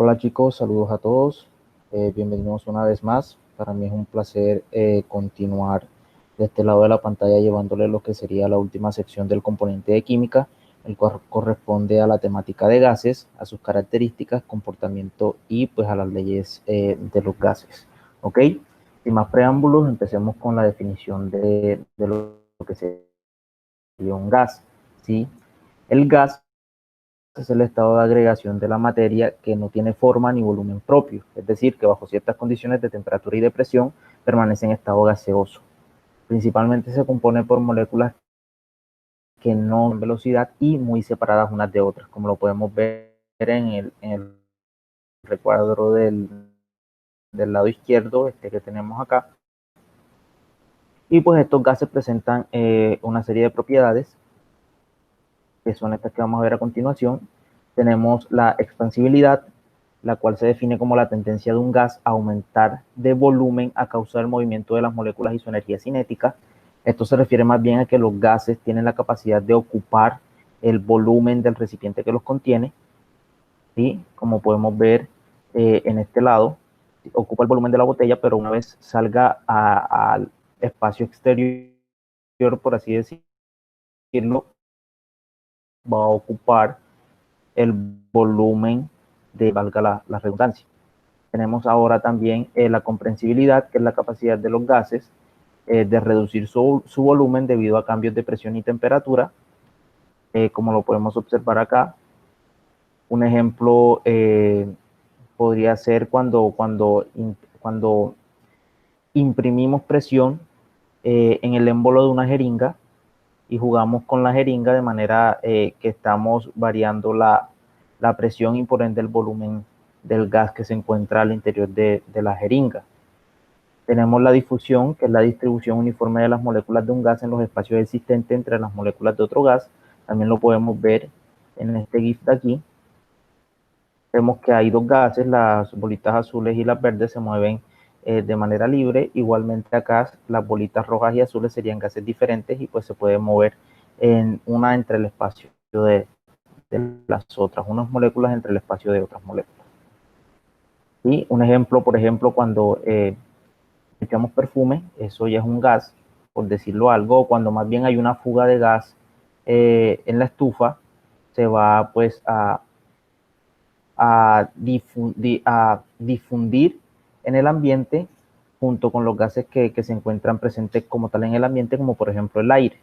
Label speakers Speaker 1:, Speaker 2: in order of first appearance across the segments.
Speaker 1: Hola chicos, saludos a todos, bienvenidos una vez más. Para mí es un placer continuar de este lado de la pantalla llevándole lo que sería la última sección del componente de química, el cual corresponde a la temática de gases, a sus características, comportamiento y pues a las leyes de los gases. ¿Ok? Sin más preámbulos, empecemos con la definición de lo que sería un gas. ¿Sí? El gas es el estado de agregación de la materia que no tiene forma ni volumen propio, es decir, que bajo ciertas condiciones de temperatura y de presión permanece en estado gaseoso. Principalmente se compone por moléculas que no tienen velocidad y muy separadas unas de otras, como lo podemos ver en el recuadro del lado izquierdo, este que tenemos acá. Y pues estos gases presentan una serie de propiedades, que son estas que vamos a ver a continuación. Tenemos la expansibilidad, la cual se define como la tendencia de un gas a aumentar de volumen a causa del movimiento de las moléculas y su energía cinética. Esto se refiere más bien a que los gases tienen la capacidad de ocupar el volumen del recipiente que los contiene, ¿sí? Como podemos ver en este lado, ocupa el volumen de la botella, pero una vez salga al espacio exterior, por así decirlo, va a ocupar el volumen de, valga la redundancia. Tenemos ahora también la comprensibilidad, que es la capacidad de los gases de reducir su volumen debido a cambios de presión y temperatura, como lo podemos observar acá. Un ejemplo podría ser cuando imprimimos presión en el émbolo de una jeringa y jugamos con la jeringa de manera que estamos variando la presión y por ende el volumen del gas que se encuentra al interior de la jeringa. Tenemos la difusión, que es la distribución uniforme de las moléculas de un gas en los espacios existentes entre las moléculas de otro gas. También lo podemos ver en este GIF de aquí. Vemos que hay dos gases, las bolitas azules y las verdes se mueven de manera libre. Igualmente acá las bolitas rojas y azules serían gases diferentes y pues se puede mover en una entre el espacio de las otras, unas moléculas entre el espacio de otras moléculas. Y un ejemplo, por ejemplo, cuando echamos perfume, eso ya es un gas, por decirlo algo, o cuando más bien hay una fuga de gas en la estufa, se va pues a difundir en el ambiente junto con los gases que se encuentran presentes como tal en el ambiente, como por ejemplo el aire.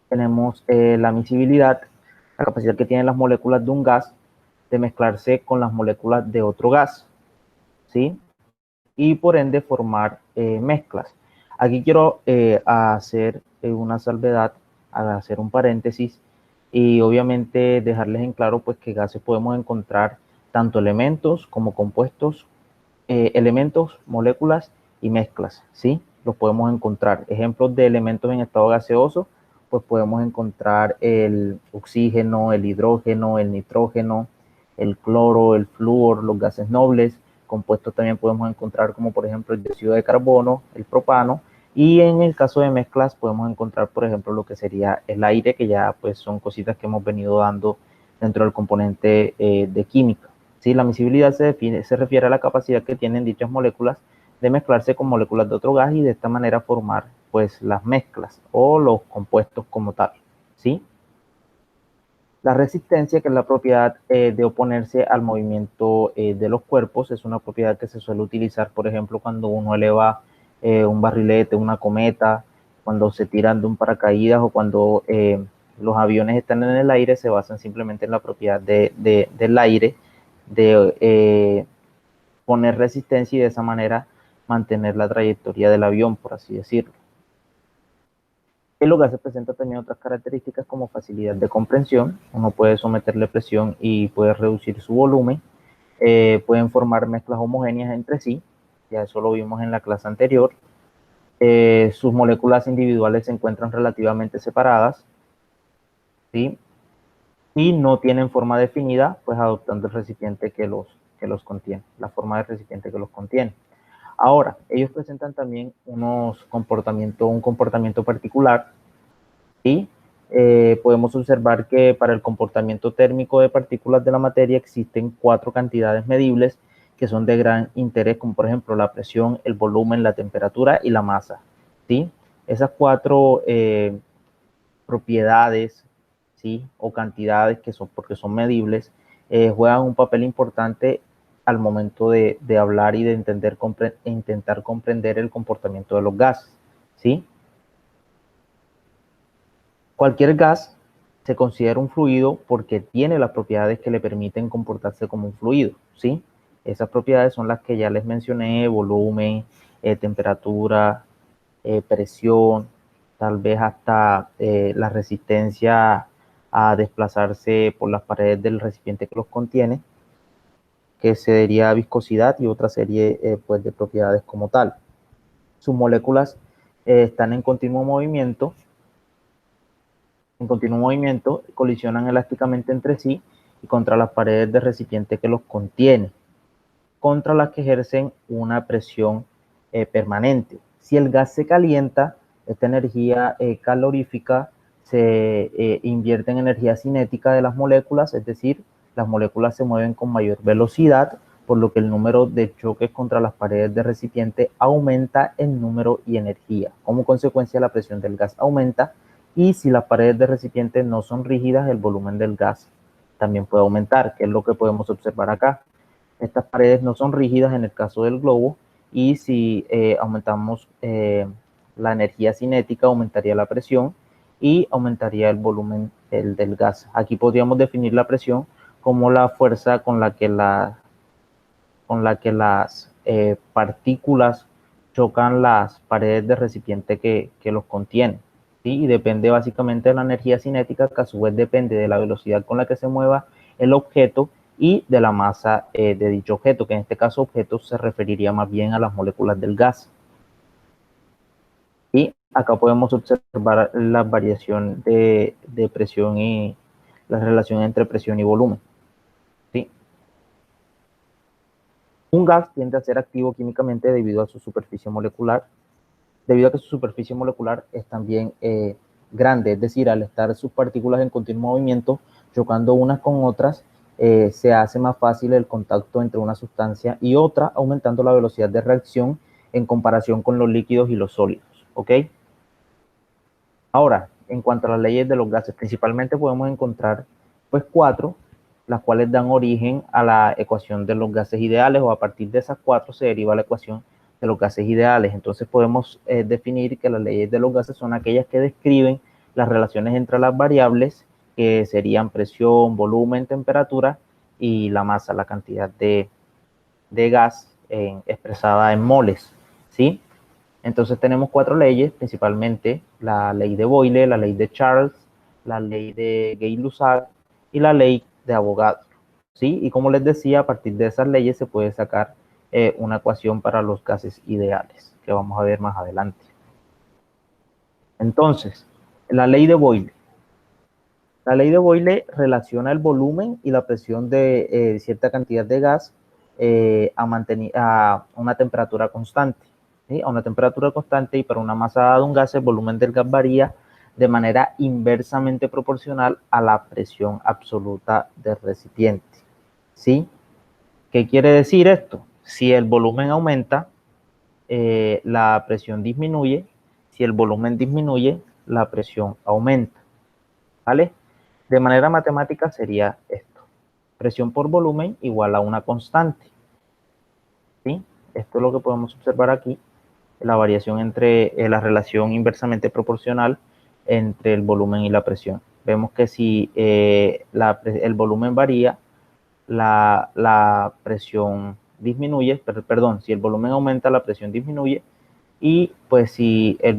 Speaker 1: Tenemos la miscibilidad, la capacidad que tienen las moléculas de un gas de mezclarse con las moléculas de otro gas, ¿sí? Y por ende formar mezclas. Aquí quiero hacer una salvedad, hacer un paréntesis y obviamente dejarles en claro pues que gases podemos encontrar tanto elementos como compuestos, elementos, moléculas y mezclas, ¿sí? Los podemos encontrar. Ejemplos de elementos en estado gaseoso, pues podemos encontrar el oxígeno, el hidrógeno, el nitrógeno, el cloro, el flúor, los gases nobles. Compuestos también podemos encontrar como por ejemplo el dióxido de carbono, el propano, y en el caso de mezclas podemos encontrar por ejemplo lo que sería el aire, que ya pues son cositas que hemos venido dando dentro del componente de química. ¿Sí? La miscibilidad se refiere a la capacidad que tienen dichas moléculas de mezclarse con moléculas de otro gas y de esta manera formar pues las mezclas o los compuestos como tal, ¿sí? La resistencia, que es la propiedad de oponerse al movimiento de los cuerpos, es una propiedad que se suele utilizar, por ejemplo, cuando uno eleva un barrilete, una cometa, cuando se tiran de un paracaídas o cuando los aviones están en el aire, se basan simplemente en la propiedad del aire, de poner resistencia y de esa manera mantener la trayectoria del avión, por así decirlo. El lugar se presenta también otras características como facilidad de comprensión. Uno puede someterle presión y puede reducir su volumen. Pueden formar mezclas homogéneas entre sí. Ya eso lo vimos en la clase anterior. Sus moléculas individuales se encuentran relativamente separadas, ¿sí? Y no tienen forma definida, pues adoptando el recipiente que los contiene, la forma del recipiente que los contiene. Ahora, ellos presentan también un comportamiento particular, ¿sí? podemos observar que para el comportamiento térmico de partículas de la materia existen 4 cantidades medibles que son de gran interés, como por ejemplo la presión, el volumen, la temperatura y la masa, ¿sí? Esas 4 propiedades, ¿sí? O cantidades que son, porque son medibles, juegan un papel importante al momento de hablar y de intentar comprender el comportamiento de los gases, ¿sí? Cualquier gas se considera un fluido porque tiene las propiedades que le permiten comportarse como un fluido, ¿sí? Esas propiedades son las que ya les mencioné: volumen, temperatura, presión, tal vez hasta la resistencia a desplazarse por las paredes del recipiente que los contiene, que sería viscosidad, y otra serie pues de propiedades como tal. Sus moléculas están en continuo movimiento, colisionan elásticamente entre sí y contra las paredes del recipiente que los contiene, contra las que ejercen una presión permanente. Si el gas se calienta, esta energía calorífica se invierte en energía cinética de las moléculas, es decir, las moléculas se mueven con mayor velocidad, por lo que el número de choques contra las paredes del recipiente aumenta en número y energía. Como consecuencia, la presión del gas aumenta, y si las paredes del recipiente no son rígidas, el volumen del gas también puede aumentar, que es lo que podemos observar acá. Estas paredes no son rígidas en el caso del globo, y si aumentamos la energía cinética, aumentaría la presión y aumentaría el volumen del gas. Aquí podríamos definir la presión como la fuerza con la que las partículas chocan las paredes del recipiente que los contiene, ¿sí? Y depende básicamente de la energía cinética, que a su vez depende de la velocidad con la que se mueva el objeto y de la masa de dicho objeto, que en este caso objeto se referiría más bien a las moléculas del gas. Y acá podemos observar la variación de presión y la relación entre presión y volumen, ¿sí? Un gas tiende a ser activo químicamente debido a su superficie molecular, debido a que su superficie molecular es también grande, es decir, al estar sus partículas en continuo movimiento, chocando unas con otras, se hace más fácil el contacto entre una sustancia y otra, aumentando la velocidad de reacción en comparación con los líquidos y los sólidos, ¿ok? Ahora, en cuanto a las leyes de los gases, principalmente podemos encontrar pues 4, las cuales dan origen a la ecuación de los gases ideales, o a partir de esas 4 se deriva la ecuación de los gases ideales. Entonces podemos definir que las leyes de los gases son aquellas que describen las relaciones entre las variables, que serían presión, volumen, temperatura y la masa, la cantidad de gas expresada en moles, ¿sí? Entonces tenemos 4 leyes, principalmente la ley de Boyle, la ley de Charles, la ley de Gay-Lussac y la ley de Avogadro, ¿sí? Y como les decía, a partir de esas leyes se puede sacar una ecuación para los gases ideales, que vamos a ver más adelante. Entonces, la ley de Boyle. La ley de Boyle relaciona el volumen y la presión de cierta cantidad de gas a una temperatura constante, ¿sí? A una temperatura constante, y para una masa de un gas, el volumen del gas varía de manera inversamente proporcional a la presión absoluta del recipiente, ¿sí? ¿Qué quiere decir esto? Si el volumen aumenta, la presión disminuye; si el volumen disminuye, la presión aumenta, ¿vale? De manera matemática sería esto: presión por volumen igual a una constante, ¿sí? Esto es lo que podemos observar aquí, la variación entre la relación inversamente proporcional entre el volumen y la presión. Vemos que si el volumen varía, la presión disminuye, perdón, si el volumen aumenta, la presión disminuye, y pues si el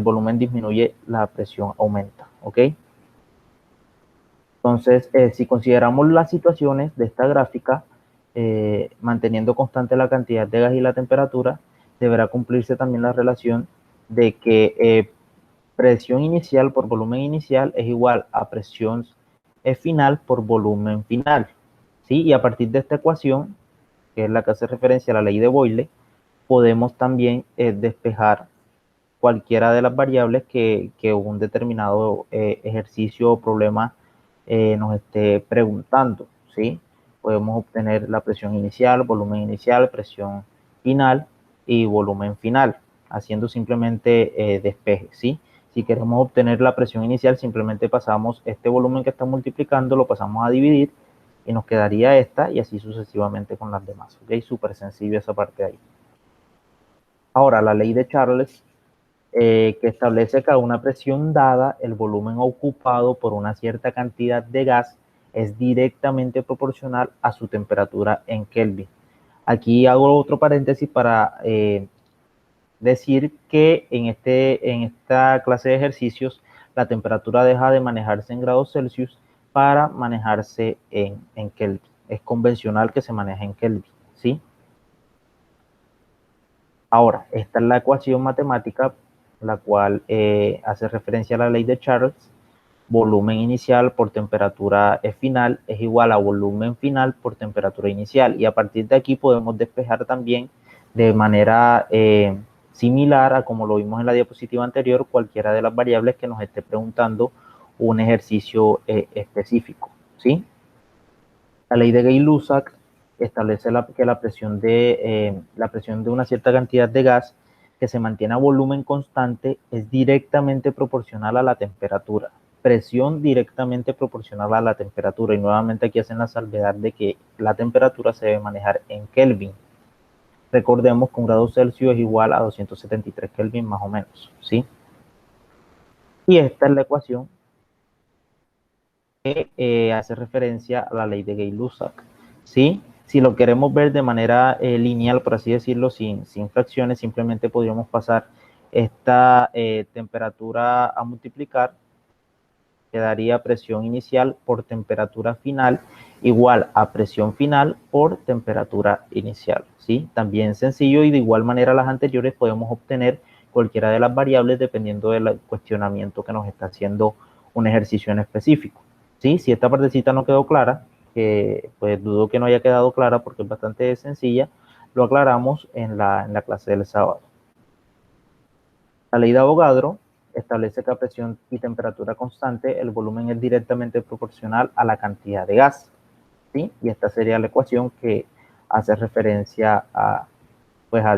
Speaker 1: volumen disminuye, la presión aumenta, ¿ok? Entonces, si consideramos las situaciones de esta gráfica, manteniendo constante la cantidad de gas y la temperatura, deberá cumplirse también la relación de que presión inicial por volumen inicial es igual a presión final por volumen final, ¿sí? Y a partir de esta ecuación, que es la que hace referencia a la ley de Boyle, podemos también despejar cualquiera de las variables que un determinado ejercicio o problema nos esté preguntando, ¿sí? Podemos obtener la presión inicial, volumen inicial, presión final y volumen final, haciendo simplemente despeje, ¿sí? Si queremos obtener la presión inicial, simplemente pasamos este volumen que está multiplicando, lo pasamos a dividir y nos quedaría esta y así sucesivamente con las demás, ¿ok? Súper sencillo esa parte de ahí. Ahora, la ley de Charles, que establece que a una presión dada, el volumen ocupado por una cierta cantidad de gas es directamente proporcional a su temperatura en Kelvin. Aquí hago otro paréntesis para decir que en esta clase de ejercicios la temperatura deja de manejarse en grados Celsius para manejarse en Kelvin. Es convencional que se maneje en Kelvin, ¿sí? Ahora, esta es la ecuación matemática, la cual hace referencia a la ley de Charles. Volumen inicial por temperatura final es igual a volumen final por temperatura inicial. Y a partir de aquí podemos despejar también de manera similar a como lo vimos en la diapositiva anterior, cualquiera de las variables que nos esté preguntando un ejercicio específico, ¿sí? La ley de Gay-Lussac establece que la presión de una cierta cantidad de gas que se mantiene a volumen constante es directamente proporcional a la temperatura. Presión directamente proporcional a la temperatura. Y nuevamente aquí hacen la salvedad de que la temperatura se debe manejar en Kelvin. Recordemos que un grado Celsius es igual a 273 Kelvin más o menos, ¿sí? Y esta es la ecuación que hace referencia a la ley de Gay-Lussac, ¿sí? Si lo queremos ver de manera lineal, por así decirlo, sin fracciones, simplemente podríamos pasar esta temperatura a multiplicar, quedaría presión inicial por temperatura final igual a presión final por temperatura inicial, ¿sí? También sencillo y de igual manera a las anteriores podemos obtener cualquiera de las variables dependiendo del cuestionamiento que nos está haciendo un ejercicio en específico, ¿sí? Si esta partecita no quedó clara, que pues dudo que no haya quedado clara porque es bastante sencilla, lo aclaramos en la clase del sábado. La ley de Avogadro establece que a presión y temperatura constante el volumen es directamente proporcional a la cantidad de gas, ¿sí? Y esta sería la ecuación que hace referencia a, pues, a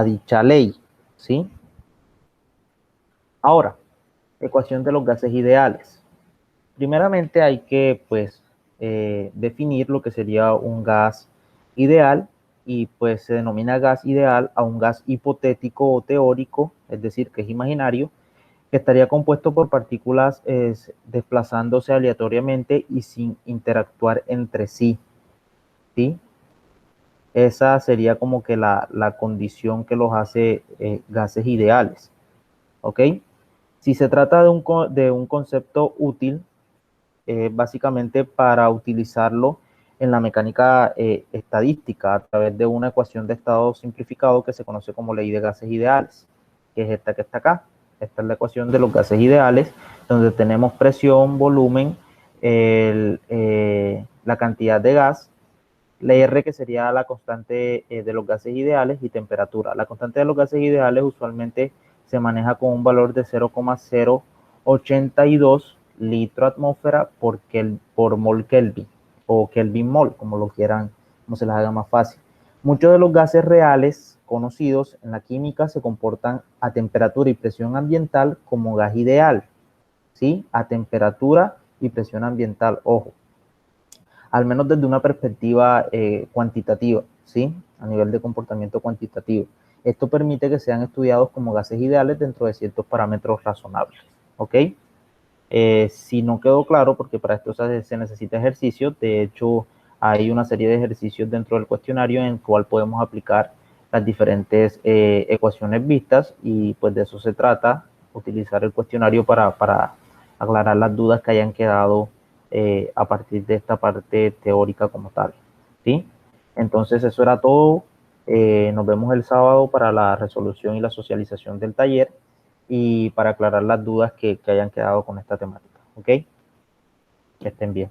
Speaker 1: dicha ley, ¿sí? Ahora, ecuación de los gases ideales. Primeramente hay que, pues, definir lo que sería un gas ideal y pues se denomina gas ideal a un gas hipotético o teórico, es decir, que es imaginario, que estaría compuesto por partículas desplazándose aleatoriamente y sin interactuar entre sí, ¿sí? Esa sería como que la condición que los hace gases ideales, ¿ok? Si se trata de un concepto útil, básicamente para utilizarlo en la mecánica estadística a través de una ecuación de estado simplificado que se conoce como ley de gases ideales, que es esta que está acá. Esta es la ecuación de los gases ideales, donde tenemos presión, volumen, la cantidad de gas, la R que sería la constante de los gases ideales y temperatura. La constante de los gases ideales usualmente se maneja con un valor de 0,082 litro atmósfera por mol Kelvin o Kelvin mol, como lo quieran, como se les haga más fácil. Muchos de los gases reales conocidos en la química se comportan a temperatura y presión ambiental como gas ideal, ¿sí? A temperatura y presión ambiental, ojo, al menos desde una perspectiva cuantitativa, ¿sí? A nivel de comportamiento cuantitativo. Esto permite que sean estudiados como gases ideales dentro de ciertos parámetros razonables, ¿ok? Si no quedó claro, porque para esto se necesita ejercicio, de hecho hay una serie de ejercicios dentro del cuestionario en el cual podemos aplicar las diferentes ecuaciones vistas y pues de eso se trata, utilizar el cuestionario para aclarar las dudas que hayan quedado a partir de esta parte teórica como tal, ¿sí? Entonces eso era todo. Nos vemos el sábado para la resolución y la socialización del taller y para aclarar las dudas que hayan quedado con esta temática, ¿ok? Que estén bien.